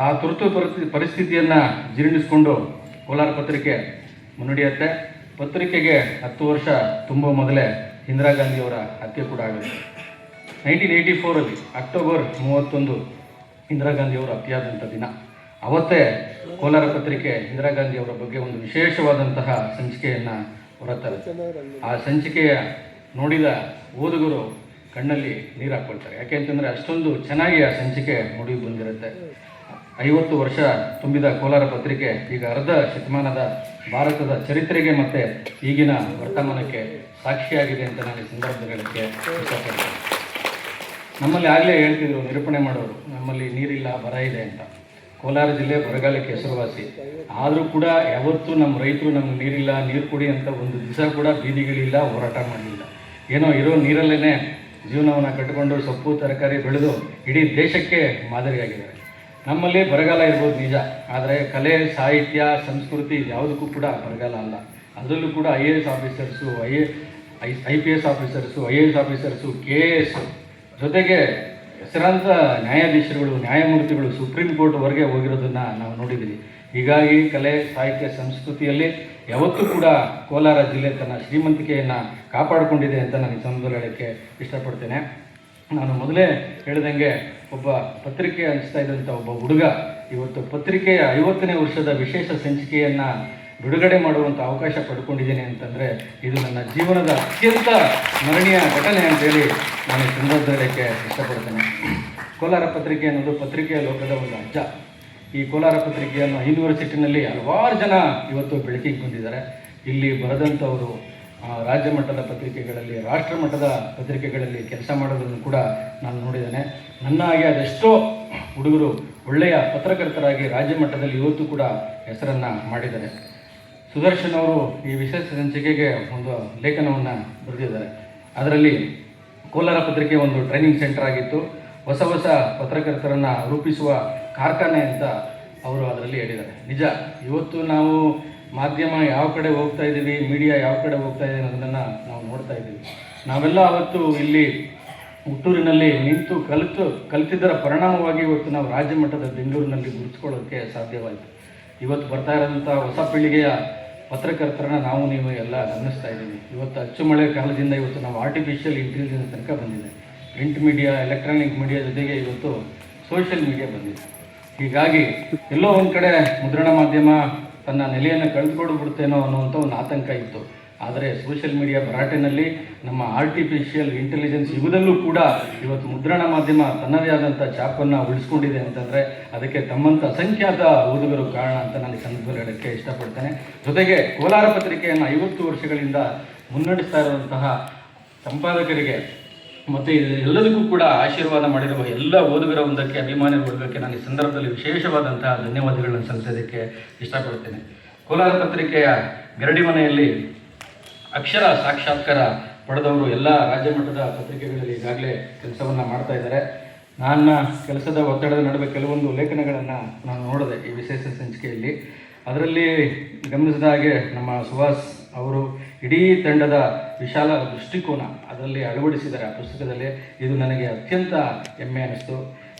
ಆ ತುರ್ತು ಪರಿಸ್ಥಿತಿಯನ್ನು ಜೀರ್ಣಿಸ್ಕೊಂಡು ಕೋಲಾರ ಪತ್ರಿಕೆ ಮುನ್ನಡೆಯುತ್ತೆ. ಪತ್ರಿಕೆಗೆ 10 ವರ್ಷ ತುಂಬೋ ಮೊದಲೇ ಇಂದಿರಾ ಗಾಂಧಿಯವರ ಹತ್ಯೆ ಕೂಡ ಆಗುತ್ತೆ. 1984ರಲ್ಲಿ ಅಕ್ಟೋಬರ್ 31 ಇಂದಿರಾ ಗಾಂಧಿಯವರು ಹತ್ಯೆಯಾದಂಥ ದಿನ. ಅವತ್ತೇ ಕೋಲಾರ ಪತ್ರಿಕೆ ಇಂದಿರಾ ಗಾಂಧಿಯವರ ಬಗ್ಗೆ ಒಂದು ವಿಶೇಷವಾದಂತಹ ಸಂಚಿಕೆಯನ್ನು ಹೊರತರುತ್ತೆ. ಆ ಸಂಚಿಕೆಯ ನೋಡಿದ ಓದುಗರು ಕಣ್ಣಲ್ಲಿ ನೀರು ಹಾಕ್ಕೊಳ್ತಾರೆ. ಯಾಕೆ ಅಂತಂದರೆ ಅಷ್ಟೊಂದು ಚೆನ್ನಾಗಿ ಆ ಸಂಚಿಕೆ ಮೂಡಿ ಬಂದಿರುತ್ತೆ. 50 ವರ್ಷ ತುಂಬಿದ ಕೋಲಾರ ಪತ್ರಿಕೆ ಈಗ ಅರ್ಧ ಶತಮಾನದ ಭಾರತದ ಚರಿತ್ರೆಗೆ ಮತ್ತು ಈಗಿನ ವರ್ತಮಾನಕ್ಕೆ ಸಾಕ್ಷಿಯಾಗಿದೆ ಅಂತ ನಾನು ಈ ಸಂದರ್ಭಗಳಿಗೆ ಇಷ್ಟಪಡ್ತೇನೆ. ನಮ್ಮಲ್ಲಿ ಆಗಲೇ ಹೇಳ್ತಿದ್ರು ನಿರೂಪಣೆ ಮಾಡೋರು, ನಮ್ಮಲ್ಲಿ ನೀರಿಲ್ಲ, ಬರ ಇದೆ ಅಂತ. ಕೋಲಾರ ಜಿಲ್ಲೆ ಬರಗಾಲಕ್ಕೆ ಹೆಸರುವಾಸಿ. ಆದರೂ ಕೂಡ ಯಾವತ್ತೂ ನಮ್ಮ ರೈತರು ನಮ್ಗೆ ನೀರಿಲ್ಲ, ನೀರು ಕೊಡಿ ಅಂತ ಒಂದು ದಿವಸ ಕೂಡ ಬೀದಿಗಳಿಲ್ಲ, ಹೋರಾಟ ಮಾಡಲಿಲ್ಲ. ಏನೋ ಇರೋ ನೀರಲ್ಲೇ ಜೀವನವನ್ನು ಕಟ್ಟಿಕೊಂಡು ಸೊಪ್ಪು ತರಕಾರಿ ಬೆಳೆದು ಇಡೀ ದೇಶಕ್ಕೆ ಮಾದರಿಯಾಗಿದ್ದಾರೆ. ನಮ್ಮಲ್ಲಿ ಬರಗಾಲ ಇರ್ಬೋದು ನಿಜ, ಆದರೆ ಕಲೆ, ಸಾಹಿತ್ಯ, ಸಂಸ್ಕೃತಿ ಯಾವುದಕ್ಕೂ ಕೂಡ ಬರಗಾಲ ಅಲ್ಲ. ಅದರಲ್ಲೂ ಕೂಡ IAS officers, IPS officers, IAS officers, KAS ಜೊತೆಗೆ ಹೆಸರಾಂತ ನ್ಯಾಯಾಧೀಶರುಗಳು, ನ್ಯಾಯಮೂರ್ತಿಗಳು ಸುಪ್ರೀಂ ಕೋರ್ಟ್ವರೆಗೆ ಹೋಗಿರೋದನ್ನು ನಾವು ನೋಡಿದ್ದೀವಿ. ಹೀಗಾಗಿ ಕಲೆ, ಸಾಹಿತ್ಯ, ಸಂಸ್ಕೃತಿಯಲ್ಲಿ ಯಾವತ್ತೂ ಕೂಡ ಕೋಲಾರ ಜಿಲ್ಲೆ ತನ್ನ ಶ್ರೀಮಂತಿಕೆಯನ್ನು ಕಾಪಾಡಿಕೊಂಡಿದೆ ಅಂತ ನಾನು ಈ ಸಂದರ್ಭದಲ್ಲಿ ಹೇಳೋಕ್ಕೆ ಇಷ್ಟಪಡ್ತೇನೆ. ನಾನು ಮೊದಲೇ ಹೇಳಿದಂಗೆ ಒಬ್ಬ ಪತ್ರಿಕೆ ಹಂಚ್ತಾ ಇದ್ದಂಥ ಒಬ್ಬ ಹುಡುಗ ಇವತ್ತು ಪತ್ರಿಕೆಯ 50ನೇ ವರ್ಷದ ವಿಶೇಷ ಸಂಚಿಕೆಯನ್ನು ಬಿಡುಗಡೆ ಮಾಡುವಂಥ ಅವಕಾಶ ಪಡ್ಕೊಂಡಿದ್ದೇನೆ ಅಂತಂದರೆ ಇದು ನನ್ನ ಜೀವನದ ಅತ್ಯಂತ ಸ್ಮರಣೀಯ ಘಟನೆ ಅಂತೇಳಿ ನಾನು ಈ ಸಂದರ್ಭದಲ್ಲಿ ಹೇಳೋಕ್ಕೆ ಇಷ್ಟಪಡ್ತೇನೆ. ಕೋಲಾರ ಪತ್ರಿಕೆ ಅನ್ನೋದು ಪತ್ರಿಕೆಯ ಲೋಕದ ಒಂದು ಅಜ್ಜ. ಈ ಕೋಲಾರ ಪತ್ರಿಕೆಯನ್ನು ಯೂನಿವರ್ಸಿಟಿನಲ್ಲಿ ಹಲವಾರು ಜನ ಇವತ್ತು ಬೆಳಕಿಗೆ ಬಂದಿದ್ದಾರೆ. ಇಲ್ಲಿ ಬರೆದಂಥವರು ರಾಜ್ಯ ಮಟ್ಟದ ಪತ್ರಿಕೆಗಳಲ್ಲಿ, ರಾಷ್ಟ್ರ ಮಟ್ಟದ ಪತ್ರಿಕೆಗಳಲ್ಲಿ ಕೆಲಸ ಮಾಡೋದನ್ನು ಕೂಡ ನಾನು ನೋಡಿದ್ದೇನೆ. ನನ್ನ ಹಾಗೆ ಅದೆಷ್ಟೋ ಹುಡುಗರು ಒಳ್ಳೆಯ ಪತ್ರಕರ್ತರಾಗಿ ರಾಜ್ಯ ಮಟ್ಟದಲ್ಲಿ ಇವತ್ತು ಕೂಡ ಹೆಸರನ್ನು ಮಾಡಿದ್ದಾರೆ. ಸುದರ್ಶನ್ ಅವರು ಈ ವಿಶೇಷ ಸಂಚಿಕೆಗೆ ಒಂದು ಲೇಖನವನ್ನು ಬರೆದಿದ್ದಾರೆ. ಅದರಲ್ಲಿ ಕೋಲಾರ ಪತ್ರಿಕೆ ಒಂದು ಟ್ರೈನಿಂಗ್ ಸೆಂಟರ್ ಆಗಿತ್ತು, ಹೊಸ ಹೊಸ ಪತ್ರಕರ್ತರನ್ನು ರೂಪಿಸುವ ಕಾರ್ಖಾನೆ ಅಂತ ಅವರು ಅದರಲ್ಲಿ ಹೇಳಿದ್ದಾರೆ. ನಿಜ, ಇವತ್ತು ನಾವು ಮಾಧ್ಯಮ ಯಾವ ಕಡೆ ಹೋಗ್ತಾ ಇದ್ದೀವಿ, ಮೀಡಿಯಾ ಯಾವ ಕಡೆ ಹೋಗ್ತಾ ಇದೆ ಅನ್ನೋದನ್ನು ನಾವು ನೋಡ್ತಾ ಇದ್ದೀವಿ. ನಾವೆಲ್ಲ ಅವತ್ತು ಇಲ್ಲಿ ಹುಟ್ಟೂರಿನಲ್ಲಿ ನಿಂತು ಕಲಿತಿದ್ದರ ಪರಿಣಾಮವಾಗಿ ಇವತ್ತು ನಾವು ರಾಜ್ಯ ಮಟ್ಟದ ಬೆಂಗಳೂರಿನಲ್ಲಿ ಗುರುತಿಸ್ಕೊಳ್ಳೋಕ್ಕೆ ಸಾಧ್ಯವಾಯಿತು. ಇವತ್ತು ಬರ್ತಾ ಇರೋಂಥ ಹೊಸ ಪೀಳಿಗೆಯ ಪತ್ರಕರ್ತರನ್ನ ನಾವು ನೀವು ಎಲ್ಲ ಗಮನಿಸ್ತಾ ಇದ್ದೀವಿ. ಇವತ್ತು ಅಚ್ಚುಮಳೆ ಕಾಲದಿಂದ ಇವತ್ತು ನಾವು ಆರ್ಟಿಫಿಷಿಯಲ್ ಇಂಟೆಲಿಜೆನ್ಸ್ ತನಕ ಬಂದಿದೆ. ಪ್ರಿಂಟ್ ಮೀಡಿಯಾ, ಎಲೆಕ್ಟ್ರಾನಿಕ್ ಮೀಡಿಯಾ ಜೊತೆಗೆ ಇವತ್ತು ಸೋಷಿಯಲ್ ಮೀಡಿಯಾ ಬಂದಿದೆ. ಹೀಗಾಗಿ ಎಲ್ಲೋ ಒಂದು ಕಡೆ ಮುದ್ರಣ ಮಾಧ್ಯಮ ತನ್ನ ನೆಲೆಯನ್ನು ಕಳೆದುಕೊಂಡು ಬಿಡ್ತೇನೋ ಅನ್ನುವಂಥ ಒಂದು ಆತಂಕ ಇತ್ತು. ಆದರೆ ಸೋಷಿಯಲ್ ಮೀಡಿಯಾ ಭರಾಟೆನಲ್ಲಿ ನಮ್ಮ ಆರ್ಟಿಫಿಷಿಯಲ್ ಇಂಟೆಲಿಜೆನ್ಸ್ ಯುಗದಲ್ಲೂ ಕೂಡ ಇವತ್ತು ಮುದ್ರಣ ಮಾಧ್ಯಮ ತನ್ನದೇ ಆದಂಥ ಛಾಪನ್ನು ಉಳಿಸ್ಕೊಂಡಿದೆ ಅಂತಂದರೆ ಅದಕ್ಕೆ ತಮ್ಮಂಥ ಅಸಂಖ್ಯಾತ ಓದುಗರು ಕಾರಣ ಅಂತ ನಾನು ಈ ಸಂದರ್ಭದಲ್ಲಿ ಹೇಳೋಕ್ಕೆ ಇಷ್ಟಪಡ್ತೇನೆ. ಜೊತೆಗೆ ಕೋಲಾರ ಪತ್ರಿಕೆಯನ್ನು 50 ವರ್ಷಗಳಿಂದ ಮುನ್ನಡೆಸ್ತಾ ಇರುವಂತಹ ಸಂಪಾದಕರಿಗೆ ಮತ್ತು ಎಲ್ಲದಕ್ಕೂ ಕೂಡ ಆಶೀರ್ವಾದ ಮಾಡಿರುವ ಎಲ್ಲ ಓದುಗರ ಒಂದಕ್ಕೆ, ಅಭಿಮಾನಿ ವರ್ಗಕ್ಕೆ ನಾನು ಈ ಸಂದರ್ಭದಲ್ಲಿ ವಿಶೇಷವಾದಂತಹ ಧನ್ಯವಾದಗಳನ್ನು ಸಲ್ಲಿಸೋದಕ್ಕೆ ಇಷ್ಟಪಡ್ತೇನೆ. ಕೋಲಾರ ಪತ್ರಿಕೆಯ ಗರಡಿ ಮನೆಯಲ್ಲಿ ಅಕ್ಷರ ಸಾಕ್ಷಾತ್ಕಾರ ಪಡೆದವರು ಎಲ್ಲ ರಾಜ್ಯ ಮಟ್ಟದ ಪತ್ರಿಕೆಗಳಲ್ಲಿ ಈಗಾಗಲೇ ಕೆಲಸವನ್ನು ಮಾಡ್ತಾ ಇದ್ದಾರೆ. ನನ್ನ ಕೆಲಸದ ಒತ್ತಡದ ನಡುವೆ ಕೆಲವೊಂದು ಲೇಖನಗಳನ್ನು ನಾನು ನೋಡಿದೆ ಈ ವಿಶೇಷ ಸಂಚಿಕೆಯಲ್ಲಿ. ಅದರಲ್ಲಿ ಗಮನಿಸಿದ ಹಾಗೆ ನಮ್ಮ ಸುಹಾಸ್ ಅವರು ಇಡೀ ತಂಡದ ವಿಶಾಲ ದೃಷ್ಟಿಕೋನ ಅದರಲ್ಲಿ ಅಳವಡಿಸಿದ್ದಾರೆ ಆ ಪುಸ್ತಕದಲ್ಲಿ. ಇದು ನನಗೆ ಅತ್ಯಂತ ಹೆಮ್ಮೆ ಅನ್ನಿಸ್ತು.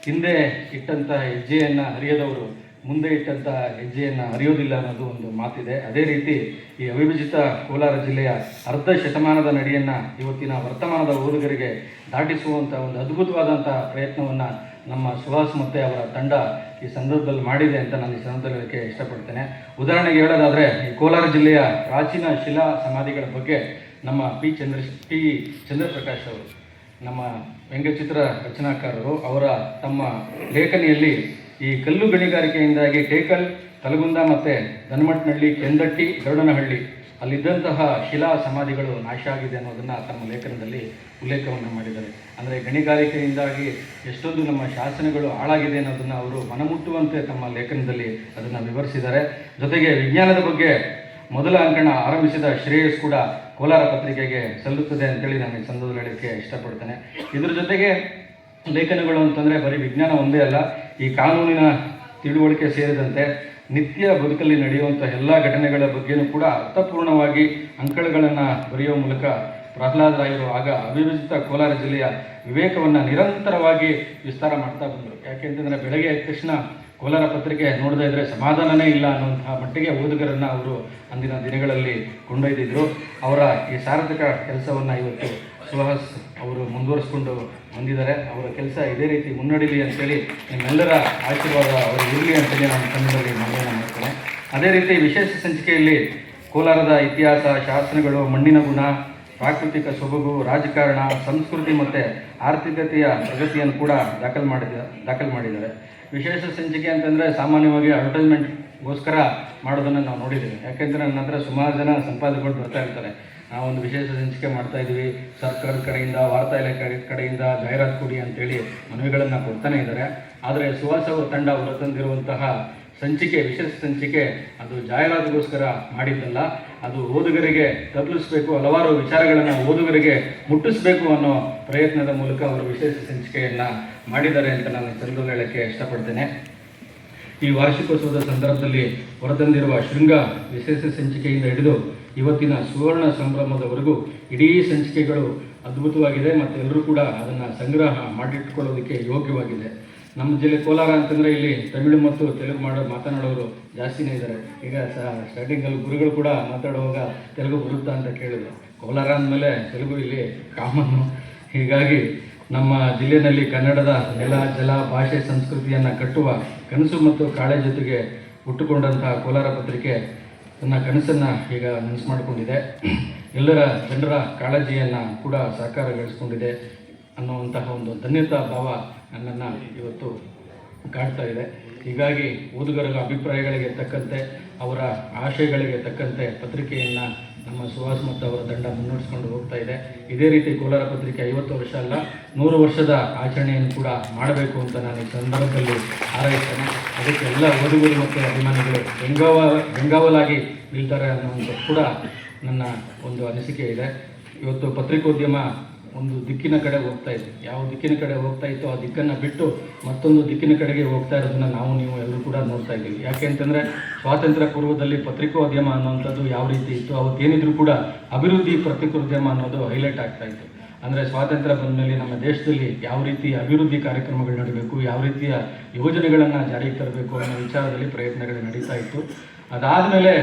ಹಿಂದೆ ಇಟ್ಟಂಥ ಹೆಜ್ಜೆಯನ್ನು ಅರಿಯದವರು ಮುಂದೆ ಇಟ್ಟಂಥ ಹೆಜ್ಜೆಯನ್ನು ಅರಿಯೋದಿಲ್ಲ ಅನ್ನೋದು ಒಂದು ಮಾತಿದೆ. ಅದೇ ರೀತಿ ಈ ಅವಿಭಜಿತ ಕೋಲಾರ ಜಿಲ್ಲೆಯ ಅರ್ಧ ಶತಮಾನದ ನಡೆಯನ್ನು ಇವತ್ತಿನ ವರ್ತಮಾನದ ಓದುಗರಿಗೆ ದಾಟಿಸುವಂಥ ಒಂದು ಅದ್ಭುತವಾದಂಥ ಪ್ರಯತ್ನವನ್ನು ನಮ್ಮ ಸುಹಾಸ್ ಮತ್ತು ಅವರ ತಂಡ ಈ ಸಂದರ್ಭದಲ್ಲಿ ಮಾಡಿದೆ ಅಂತ ನಾನು ಈ ಸಂದರ್ಭದಲ್ಲಿ ಹೇಳೋಕ್ಕೆ ಇಷ್ಟಪಡ್ತೇನೆ. ಉದಾಹರಣೆಗೆ ಹೇಳೋದಾದರೆ ಈ ಕೋಲಾರ ಜಿಲ್ಲೆಯ ಪ್ರಾಚೀನ ಶಿಲಾ ಸಮಾಧಿಗಳ ಬಗ್ಗೆ ನಮ್ಮ ಪಿ ಚಂದ್ರಪ್ರಕಾಶ್ ಅವರು, ನಮ್ಮ ವ್ಯಂಗ್ಯಚಿತ್ರ ರಚನಾಕಾರರು, ಅವರ ತಮ್ಮ ಲೇಖನಿಯಲ್ಲಿ ಈ ಕಲ್ಲು ಗಣಿಗಾರಿಕೆಯಿಂದಾಗಿ ಟೇಕಲ್, ತಲಗುಂದ ಮತ್ತು ದನಮಟ್ನಹಳ್ಳಿ, ಕೆಂದಟ್ಟಿ, ಗರುಡನಹಳ್ಳಿ ಅಲ್ಲಿದ್ದಂತಹ ಶಿಲಾ ಸಮಾಧಿಗಳು ನಾಶ ಆಗಿದೆ ಅನ್ನೋದನ್ನು ತಮ್ಮ ಲೇಖನದಲ್ಲಿ ಉಲ್ಲೇಖವನ್ನು ಮಾಡಿದ್ದಾರೆ. ಅಂದರೆ ಗಣಿಗಾರಿಕೆಯಿಂದಾಗಿ ಎಷ್ಟೊಂದು ನಮ್ಮ ಶಾಸನಗಳು ಹಾಳಾಗಿದೆ ಅನ್ನೋದನ್ನು ಅವರು ಮನಮುಟ್ಟುವಂತೆ ತಮ್ಮ ಲೇಖನದಲ್ಲಿ ಅದನ್ನು ವಿವರಿಸಿದ್ದಾರೆ. ಜೊತೆಗೆ ವಿಜ್ಞಾನದ ಬಗ್ಗೆ ಮೊದಲ ಅಂಕಣ ಆರಂಭಿಸಿದ ಶ್ರೇಯಸ್ ಕೂಡ ಕೋಲಾರ ಪತ್ರಿಕೆಗೆ ಸಲ್ಲುತ್ತದೆ ಅಂತೇಳಿ ನಾನು ಈ ಸಂದರ್ಭದಲ್ಲಿ ಹೇಳೋಕ್ಕೆ ಇಷ್ಟಪಡ್ತೇನೆ. ಇದರ ಜೊತೆಗೆ ಲೇಖನಗಳು ಅಂತಂದರೆ ಬರೀ ವಿಜ್ಞಾನ ಒಂದೇ ಅಲ್ಲ, ಈ ಕಾನೂನಿನ ತಿಳುವಳಿಕೆ ಸೇರಿದಂತೆ ನಿತ್ಯ ಬದುಕಲ್ಲಿ ನಡೆಯುವಂಥ ಎಲ್ಲ ಘಟನೆಗಳ ಬಗ್ಗೆಯೂ ಕೂಡ ಅರ್ಥಪೂರ್ಣವಾಗಿ ಅಂಕಣಗಳನ್ನು ಬರೆಯುವ ಮೂಲಕ ಪ್ರಹ್ಲಾದ್ ರಾಯರು ಆಗ ಅವಿಭಜಿತ ಕೋಲಾರ ಜಿಲ್ಲೆಯ ವಿವೇಕವನ್ನು ನಿರಂತರವಾಗಿ ವಿಸ್ತಾರ ಮಾಡ್ತಾ ಬಂದರು. ಯಾಕೆಂತಂದರೆ ಬೆಳಗ್ಗೆ ಎದ್ದ ತಕ್ಷಣ ಕೋಲಾರ ಪತ್ರಿಕೆ ನೋಡದೇ ಇದ್ದರೆ ಸಮಾಧಾನವೇ ಇಲ್ಲ ಅನ್ನುವಂತಹ ಮಟ್ಟಿಗೆ ಓದುಗರನ್ನು ಅವರು ಅಂದಿನ ದಿನಗಳಲ್ಲಿ ಕೊಂಡೊಯ್ದಿದ್ದರು. ಅವರ ಈ ಸಾರ್ಥಕ ಕೆಲಸವನ್ನು ಇವತ್ತು ಸುಹಾಸ್ ಅವರು ಮುಂದುವರಿಸ್ಕೊಂಡು ಬಂದಿದ್ದಾರೆ. ಅವರ ಕೆಲಸ ಇದೇ ರೀತಿ ಮುನ್ನಡೀಲಿ ಅಂತೇಳಿ ನಿಮ್ಮೆಲ್ಲರ ಆಶೀರ್ವಾದ ಅವರು ಇರಲಿ ಅಂತೇಳಿ ನಾನು ಕನ್ನಡದಲ್ಲಿ ಮನವಿಯನ್ನು ಮಾಡ್ತೇನೆ. ಅದೇ ರೀತಿ ವಿಶೇಷ ಸಂಚಿಕೆಯಲ್ಲಿ ಕೋಲಾರದ ಇತಿಹಾಸ, ಶಾಸನಗಳು, ಮಣ್ಣಿನ ಗುಣ, ಪ್ರಾಕೃತಿಕ ಸೊಬಗು, ರಾಜಕಾರಣ, ಸಂಸ್ಕೃತಿ ಮತ್ತು ಆರ್ಥಿಕತೆಯ ಪ್ರಗತಿಯನ್ನು ಕೂಡ ದಾಖಲು ಮಾಡಿದ್ದಾರೆ. ವಿಶೇಷ ಸಂಚಿಕೆ ಅಂತಂದರೆ ಸಾಮಾನ್ಯವಾಗಿ ಅಡ್ವರ್ಟೈಸ್ಮೆಂಟ್ಗೋಸ್ಕರ ಮಾಡೋದನ್ನು ನಾವು ನೋಡಿದ್ದೇವೆ. ಯಾಕೆಂದರೆ ನನ್ನ ಹತ್ರ ಸುಮಾರು ಜನ ಸಂಪಾದಕರು ಬರ್ತಾ ಇರ್ತಾರೆ. ನಾವೊಂದು ವಿಶೇಷ ಸಂಚಿಕೆ ಮಾಡ್ತಾ ಇದ್ದೀವಿ, ಸರ್ಕಾರದ ಕಡೆಯಿಂದ, ವಾರ್ತಾ ಇಲಾಖೆ ಕಡೆಯಿಂದ ಜಾಹೀರಾತು ಕೊಡಿ ಅಂತೇಳಿ ಮನವಿಗಳನ್ನು ಕೊಡ್ತಾನೆ ಇದ್ದಾರೆ. ಆದರೆ ಸುಹಾಸ್ ಅವರ ತಂಡ ಹೊರತಂದಿರುವಂತಹ ಸಂಚಿಕೆ, ವಿಶೇಷ ಸಂಚಿಕೆ, ಅದು ಜಾಹೀರಾತಿಗೋಸ್ಕರ ಮಾಡಿದ್ದಲ್ಲ, ಅದು ಓದುಗರಿಗೆ ತಲುಪಿಸಬೇಕು, ಹಲವಾರು ವಿಚಾರಗಳನ್ನು ಓದುಗರಿಗೆ ಮುಟ್ಟಿಸಬೇಕು ಅನ್ನೋ ಪ್ರಯತ್ನದ ಮೂಲಕ ಅವರು ವಿಶೇಷ ಸಂಚಿಕೆಯನ್ನು ಮಾಡಿದ್ದಾರೆ ಅಂತ ನಾನು ಸಂದರ್ಭ ಹೇಳೋಕ್ಕೆ ಇಷ್ಟಪಡ್ತೇನೆ. ಈ ವಾರ್ಷಿಕೋತ್ಸವದ ಸಂದರ್ಭದಲ್ಲಿ ಹೊರತಂದಿರುವ ಶೃಂಗ ವಿಶೇಷ ಸಂಚಿಕೆಯಿಂದ ಹಿಡಿದು ಇವತ್ತಿನ ಸುವರ್ಣ ಸಂಭ್ರಮದವರೆಗೂ ಇಡೀ ಸಂಚಿಕೆಗಳು ಅದ್ಭುತವಾಗಿದೆ ಮತ್ತು ಎಲ್ಲರೂ ಕೂಡ ಅದನ್ನು ಸಂಗ್ರಹ ಮಾಡಿಟ್ಕೊಳ್ಳೋದಕ್ಕೆ ಯೋಗ್ಯವಾಗಿದೆ. ನಮ್ಮ ಜಿಲ್ಲೆ ಕೋಲಾರ ಅಂತಂದರೆ ಇಲ್ಲಿ ತಮಿಳು ಮತ್ತು ತೆಲುಗು ಮಾತನಾಡೋರು ಜಾಸ್ತಿನೇ ಇದ್ದಾರೆ. ಈಗ ಸ್ಟಾರ್ಟಿಂಗಲ್ಲಿ ಗುರುಗಳು ಕೂಡ ಮಾತಾಡುವಾಗ ತೆಲುಗು ಬರುತ್ತಾ ಅಂತ ಕೇಳಿದ್ರು. ಕೋಲಾರ ಅಂದಮೇಲೆ ತೆಲುಗು ಇಲ್ಲಿ ಕಾಮನ್ನು. ಹೀಗಾಗಿ ನಮ್ಮ ಜಿಲ್ಲೆಯಲ್ಲಿ ಕನ್ನಡದ ನೆಲ, ಜಲ, ಭಾಷೆ, ಸಂಸ್ಕೃತಿಯನ್ನು ಕಟ್ಟುವ ಕನಸು ಮತ್ತು ಕಾಳೆ ಜೊತೆಗೆ ಹುಟ್ಟುಕೊಂಡಂತಹ ಕೋಲಾರ ಪತ್ರಿಕೆ ತನ್ನ ಕನಸನ್ನು ಈಗ ನನಸು ಮಾಡಿಕೊಂಡಿದೆ. ಎಲ್ಲರ ಜನರ ಕಾಳಜಿಯನ್ನು ಕೂಡ ಸಾಕಾರಗೊಳಿಸಿಕೊಂಡಿದೆ ಅನ್ನುವಂತಹ ಒಂದು ಧನ್ಯತಾ ಭಾವ ನನ್ನನ್ನು ಇವತ್ತು ಕಾಡ್ತಾ ಇದೆ. ಹೀಗಾಗಿ ಓದುಗರ ಅಭಿಪ್ರಾಯಗಳಿಗೆ ತಕ್ಕಂತೆ, ಅವರ ಆಶಯಗಳಿಗೆ ತಕ್ಕಂತೆ ಪತ್ರಿಕೆಯನ್ನು ನಮ್ಮ ಸುಹಾಸ್ ಮತ್ತು ಅವರ ತಂಡ ಮುನ್ನಡೆಸ್ಕೊಂಡು ಹೋಗ್ತಾ ಇದೆ. ಇದೇ ರೀತಿ ಕೋಲಾರ ಪತ್ರಿಕೆ 50 ವರ್ಷ ಅಲ್ಲ 100 ವರ್ಷದ ಆಚರಣೆಯನ್ನು ಕೂಡ ಮಾಡಬೇಕು ಅಂತ ನಾನು ಈ ಸಂದರ್ಭದಲ್ಲಿ ಹಾರೈಸ್ತೇನೆ. ಅದಕ್ಕೆ ಎಲ್ಲ ಓದುಗರು ಮತ್ತು ಅಭಿಮಾನಿಗಳು ಬೆಂಗಾವಲಾಗಿ ನಿಲ್ತಾರೆ ಅನ್ನುವಂಥ ಕೂಡ ನನ್ನ ಒಂದು ಅನಿಸಿಕೆ ಇದೆ. ಇವತ್ತು ಪತ್ರಿಕೋದ್ಯಮ ಒಂದು ದಿಕ್ಕಿನ ಕಡೆ ಹೋಗ್ತಾ ಇದೆ. ಯಾವ ದಿಕ್ಕಿನ ಕಡೆ ಹೋಗ್ತಾ ಇತ್ತೋ ಆ ದಿಕ್ಕನ್ನು ಬಿಟ್ಟು ಮತ್ತೊಂದು ದಿಕ್ಕಿನ ಕಡೆಗೆ ಹೋಗ್ತಾ ಇರೋದನ್ನು ನಾವು ನೀವು ಎಲ್ಲರೂ ಕೂಡ ನೋಡ್ತಾ ಇದ್ದೀವಿ. ಯಾಕೆ ಅಂತಂದರೆ ಸ್ವಾತಂತ್ರ್ಯ ಪೂರ್ವದಲ್ಲಿ ಪತ್ರಿಕೋದ್ಯಮ ಅನ್ನೋಂಥದ್ದು ಯಾವ ರೀತಿ ಇತ್ತು, ಅವತ್ತೇನಿದ್ರು ಕೂಡ ಅಭಿವೃದ್ಧಿ ಪತ್ರಿಕೋದ್ಯಮ ಅನ್ನೋದು ಹೈಲೈಟ್ ಆಗ್ತಾ ಇತ್ತು. ಅಂದರೆ ಸ್ವಾತಂತ್ರ್ಯ ಬಂದ ಮೇಲೆ ನಮ್ಮ ದೇಶದಲ್ಲಿ ಯಾವ ರೀತಿ ಅಭಿವೃದ್ಧಿ ಕಾರ್ಯಕ್ರಮಗಳು ನಡೀಬೇಕು, ಯಾವ ರೀತಿಯ ಯೋಜನೆಗಳನ್ನು ಜಾರಿಗೆ ತರಬೇಕು ಅನ್ನೋ ವಿಚಾರದಲ್ಲಿ ಪ್ರಯತ್ನಗಳು ನಡೀತಾ ಇತ್ತು. ಅದಾದಮೇಲೆ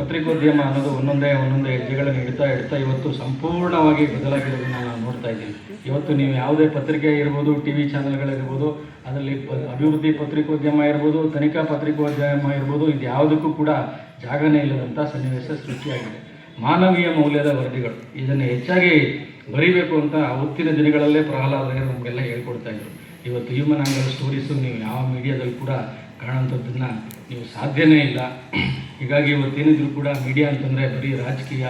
ಪತ್ರಿಕೋದ್ಯಮ ಅನ್ನೋದು ಒಂದೊಂದೇ ಹೆಜ್ಜೆಗಳನ್ನು ಇಡ್ತಾ ಇವತ್ತು ಸಂಪೂರ್ಣವಾಗಿ ಬದಲಾಗಿರೋದನ್ನು ನಾವು ನೋಡ್ತಾ ಇದ್ದೀವಿ. ಇವತ್ತು ನೀವು ಯಾವುದೇ ಪತ್ರಿಕೆ ಇರ್ಬೋದು, ಟಿ ವಿ ಚಾನಲ್ಗಳಿರ್ಬೋದು, ಅದರಲ್ಲಿ ಅಭಿವೃದ್ಧಿ ಪತ್ರಿಕೋದ್ಯಮ ಇರ್ಬೋದು, ತನಿಖಾ ಪತ್ರಿಕೋದ್ಯಮ ಇರ್ಬೋದು, ಇದು ಯಾವುದಕ್ಕೂ ಕೂಡ ಜಾಗನೇ ಇಲ್ಲದಂಥ ಸನ್ನಿವೇಶ ಸೃಷ್ಟಿಯಾಗಿದೆ. ಮಾನವೀಯ ಮೌಲ್ಯದ ವರದಿಗಳು ಇದನ್ನು ಹೆಚ್ಚಾಗಿ ಬರೀಬೇಕು ಅಂತ ಅವತ್ತಿನ ದಿನಗಳಲ್ಲೇ ಪ್ರಹ್ಲಾದರು ನಮಗೆಲ್ಲ ಹೇಳ್ಕೊಡ್ತಾ ಇದ್ರು. ಇವತ್ತು ಹ್ಯೂಮನ್ ಆಂಗಲ್ ಸ್ಟೋರೀಸು ನೀವು ಯಾವ ಮೀಡಿಯಾದಲ್ಲಿ ಕೂಡ ಕಾಣೋಂಥದ್ದನ್ನು ನೀವು ಸಾಧ್ಯನೇ ಇಲ್ಲ. ಹೀಗಾಗಿ ಇವತ್ತೇನಿದ್ರು ಕೂಡ ಮೀಡಿಯಾ ಅಂತಂದರೆ ಬರೀ ರಾಜಕೀಯ,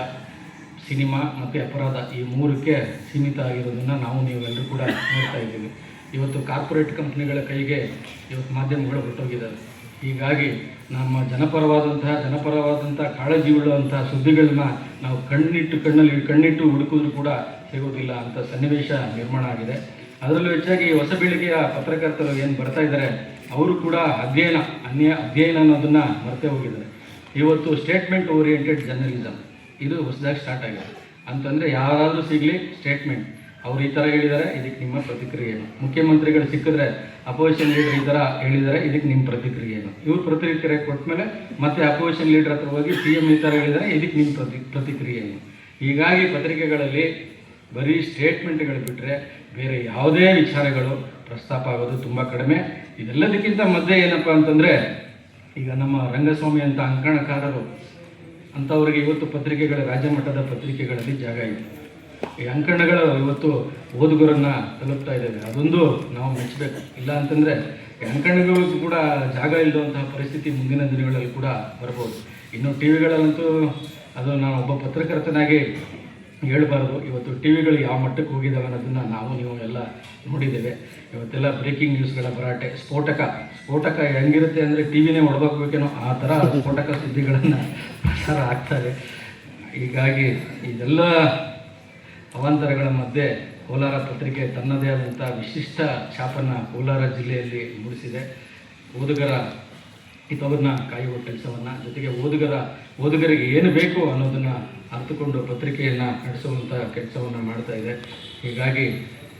ಸಿನಿಮಾ ಮತ್ತು ಅಪರಾಧ ಈ 3ಕ್ಕೆ ಸೀಮಿತ ಆಗಿರೋದನ್ನು ನಾವು ನೀವೆಲ್ಲರೂ ಕೂಡ ನೋಡ್ತಾ ಇದ್ದೀವಿ. ಇವತ್ತು ಕಾರ್ಪೊರೇಟ್ ಕಂಪ್ನಿಗಳ ಕೈಗೆ ಇವತ್ತು ಮಾಧ್ಯಮಗಳು ಹೊರಟೋಗಿದ್ದಾವೆ. ಹೀಗಾಗಿ ನಮ್ಮ ಜನಪರವಾದಂಥ ಕಾಳಜಿಯುಳ್ಳಂಥ ಸುದ್ದಿಗಳನ್ನ ನಾವು ಕಣ್ಣಿಟ್ಟು ಹುಡುಕಿದ್ರು ಕೂಡ ಸಿಗೋದಿಲ್ಲ ಅಂತ ಸನ್ನಿವೇಶ ನಿರ್ಮಾಣ ಆಗಿದೆ. ಅದರಲ್ಲೂ ಹೆಚ್ಚಾಗಿ ಹೊಸ ಪೀಳಿಗೆಯ ಪತ್ರಕರ್ತರು ಏನು ಬರ್ತಾ ಇದ್ದಾರೆ ಅವರು ಕೂಡ ಅಧ್ಯಯನ ಅನ್ನೋದನ್ನು ಮರೆತೇ ಹೋಗಿದ್ದಾರೆ. ಇವತ್ತು ಸ್ಟೇಟ್ಮೆಂಟ್ ಓರಿಯೆಂಟೆಡ್ ಜರ್ನಲಿಸಮ್ ಇದು ಹೊಸದಾಗಿ ಸ್ಟಾರ್ಟ್ ಆಗಿದೆ. ಅಂತಂದರೆ ಯಾರಾದರೂ ಸಿಗಲಿ ಸ್ಟೇಟ್ಮೆಂಟ್, ಅವ್ರು ಈ ಥರ ಹೇಳಿದ್ದಾರೆ, ಇದಕ್ಕೆ ನಿಮ್ಮ ಪ್ರತಿಕ್ರಿಯೆ ಏನು? ಮುಖ್ಯಮಂತ್ರಿಗಳು ಸಿಕ್ಕಿದ್ರೆ ಅಪೋಸಿಷನ್ ಲೀಡರ್ ಈ ಥರ ಹೇಳಿದ್ದಾರೆ, ಇದಕ್ಕೆ ನಿಮ್ಮ ಪ್ರತಿಕ್ರಿಯೆ ಏನು? ಇವ್ರು ಪ್ರತಿಕ್ರಿಯೆ ಕೊಟ್ಟಮೇಲೆ ಮತ್ತೆ ಅಪೋಸಿಷನ್ ಲೀಡರ್ ಹತ್ರ ಹೋಗಿ CM ಈ ಥರ ಹೇಳಿದ್ದಾರೆ, ಇದಕ್ಕೆ ನಿಮ್ಮ ಪ್ರತಿಕ್ರಿಯೆ ಏನು? ಹೀಗಾಗಿ ಪತ್ರಿಕೆಗಳಲ್ಲಿ ಬರೀ ಸ್ಟೇಟ್ಮೆಂಟ್ಗಳು ಬಿಟ್ಟರೆ ಬೇರೆ ಯಾವುದೇ ವಿಚಾರಗಳು ಪ್ರಸ್ತಾಪ ಆಗೋದು ತುಂಬ ಕಡಿಮೆ. ಇದೆಲ್ಲದಕ್ಕಿಂತ ಮಧ್ಯೆ ಏನಪ್ಪ ಅಂತಂದರೆ, ಈಗ ನಮ್ಮ ರಂಗಸ್ವಾಮಿ ಅಂತ ಅಂಕಣಕಾರರು ಅಂಥವ್ರಿಗೆ ಇವತ್ತು ಪತ್ರಿಕೆಗಳ ರಾಜ್ಯ ಮಟ್ಟದ ಪತ್ರಿಕೆಗಳಲ್ಲಿ ಜಾಗ ಇದೆ. ಈ ಅಂಕಣಗಳು ಇವತ್ತು ಓದುಗರನ್ನು ತಲುಪ್ತಾ ಇದ್ದಾವೆ. ಅದೊಂದು ನಾವು ಮೆಚ್ಚಬೇಕು. ಇಲ್ಲ ಅಂತಂದರೆ ಅಂಕಣಗಳಿಗೂ ಕೂಡ ಜಾಗ ಇಲ್ಲದಂತಹ ಪರಿಸ್ಥಿತಿ ಮುಂದಿನ ದಿನಗಳಲ್ಲಿ ಕೂಡ ಬರ್ಬೋದು. ಇನ್ನು ಟಿ ವಿಗಳಲ್ಲಂತೂ ಅದು ನಾನು ಒಬ್ಬ ಪತ್ರಕರ್ತನಾಗಿ ಹೇಳಬಾರ್ದು. ಇವತ್ತು ಟಿ ವಿಗಳು ಯಾವ ಮಟ್ಟಕ್ಕೆ ಹೋಗಿದ್ದಾವೆ ಅನ್ನೋದನ್ನು ನಾವು ನೀವು ಎಲ್ಲ ನೋಡಿದ್ದೇವೆ. ಇವತ್ತೆಲ್ಲ ಬ್ರೇಕಿಂಗ್ ನ್ಯೂಸ್ಗಳ ಭರಾಟೆ, ಸ್ಫೋಟಕ ಹೆಂಗಿರುತ್ತೆ ಅಂದರೆ ಟಿ ವಿನೇ ಹೊಡೆದೋಗ್ಬೇಕೇನೋ ಆ ಥರ ಸ್ಫೋಟಕ ಸುದ್ದಿಗಳನ್ನು ಪ್ರಸಾರ ಆಗ್ತಾರೆ. ಹೀಗಾಗಿ ಇದೆಲ್ಲ ಅವಾಂತರಗಳ ಮಧ್ಯೆ ಕೋಲಾರ ಪತ್ರಿಕೆ ತನ್ನದೇ ಆದಂಥ ವಿಶಿಷ್ಟ ಛಾಪನ್ನು ಕೋಲಾರ ಜಿಲ್ಲೆಯಲ್ಲಿ ಮೂಡಿಸಿದೆ. ಓದುಗರ ಹಿತವನ್ನು ಕಾಯುವ ಕೆಲಸವನ್ನು, ಜೊತೆಗೆ ಓದುಗರಿಗೆ ಏನು ಬೇಕು ಅನ್ನೋದನ್ನು ಅರ್ಥಕೊಂಡು ಪತ್ರಿಕೆಯನ್ನು ನಡೆಸುವಂಥ ಕೆಲಸವನ್ನು ಮಾಡ್ತಾ ಇದೆ. ಹೀಗಾಗಿ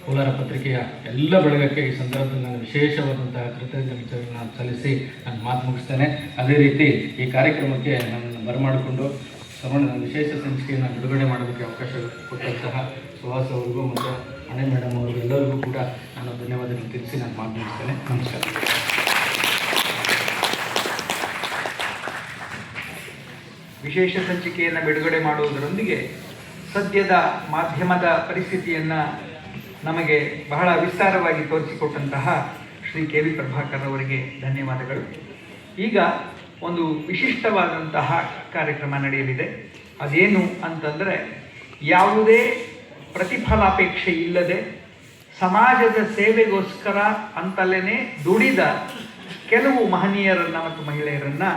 ಕೋಲಾರ ಪತ್ರಿಕೆಯ ಎಲ್ಲ ಬಳಗಕ್ಕೆ ಈ ಸಂದರ್ಭದಲ್ಲಿ ನಾನು ವಿಶೇಷವಾದಂತಹ ಕೃತಜ್ಞತೆಯನ್ನು ಸಲ್ಲಿಸಿ ನಾನು ಮಾತು ಮುಗಿಸ್ತೇನೆ. ಅದೇ ರೀತಿ ಈ ಕಾರ್ಯಕ್ರಮಕ್ಕೆ ನನ್ನನ್ನು ಬರಮಾಡಿಕೊಂಡು ವಿಶೇಷ ಸಂಚಿಕೆಯನ್ನು ಬಿಡುಗಡೆ ಮಾಡೋದಕ್ಕೆ ಅವಕಾಶ ಕೊಟ್ಟಂತಹ ಸುಹಾಸ್ ಅವರಿಗೂ ಮತ್ತು ಅಣೆ ಮೇಡಮ್ ಅವ್ರಿಗೂ ಎಲ್ಲರಿಗೂ ಕೂಡ ನಾನು ಧನ್ಯವಾದಗಳನ್ನು ತಿಳಿಸಿ ನಾನು ಮಾತು ಮುಗಿಸ್ತೇನೆ. ನಮಸ್ಕಾರ. ವಿಶೇಷ ಸಂಚಿಕೆಯನ್ನು ಬಿಡುಗಡೆ ಮಾಡುವುದರೊಂದಿಗೆ ಸದ್ಯದ ಮಾಧ್ಯಮದ ಪರಿಸ್ಥಿತಿಯನ್ನು ನಮಗೆ ಬಹಳ ವಿಸ್ತಾರವಾಗಿ ತೋರಿಸಿಕೊಟ್ಟಂತಹ ಶ್ರೀ KV ಪ್ರಭಾಕರ್ ಅವರಿಗೆ ಧನ್ಯವಾದಗಳು. ಈಗ ಒಂದು ವಿಶಿಷ್ಟವಾದಂತಹ ಕಾರ್ಯಕ್ರಮ ನಡೆಯಲಿದೆ. ಅದೇನು ಅಂತಂದರೆ, ಯಾವುದೇ ಪ್ರತಿಫಲಾಪೇಕ್ಷೆ ಇಲ್ಲದೆ ಸಮಾಜದ ಸೇವೆಗೋಸ್ಕರ ಅಂತಲೇ ದುಡಿದ ಕೆಲವು ಮಹನೀಯರನ್ನು ಮತ್ತು ಮಹಿಳೆಯರನ್ನು